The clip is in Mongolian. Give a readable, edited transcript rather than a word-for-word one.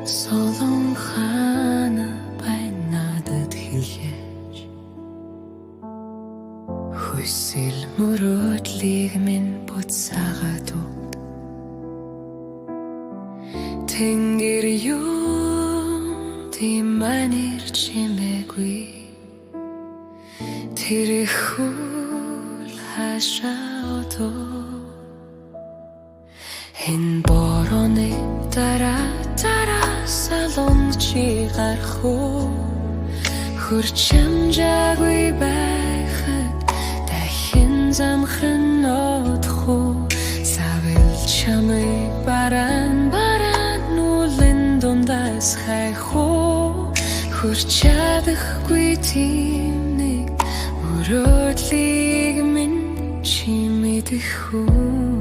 Солон хана бай надад хэлж хүсэл мөрөөдлийг минь буцаагаад өгд Тэнгэр юу тийм манер чимээгүй Тэр хөл хашаа одоо Энэ борооны дараа салон чи гарах уу Хурц чамжаагүй байхад дахин замхан одох уу Савил чамыг баран уулын дундаас хайх уу Хурц чадахгүй тийм нэг мөрөөдлийг минь чи мэдэх үү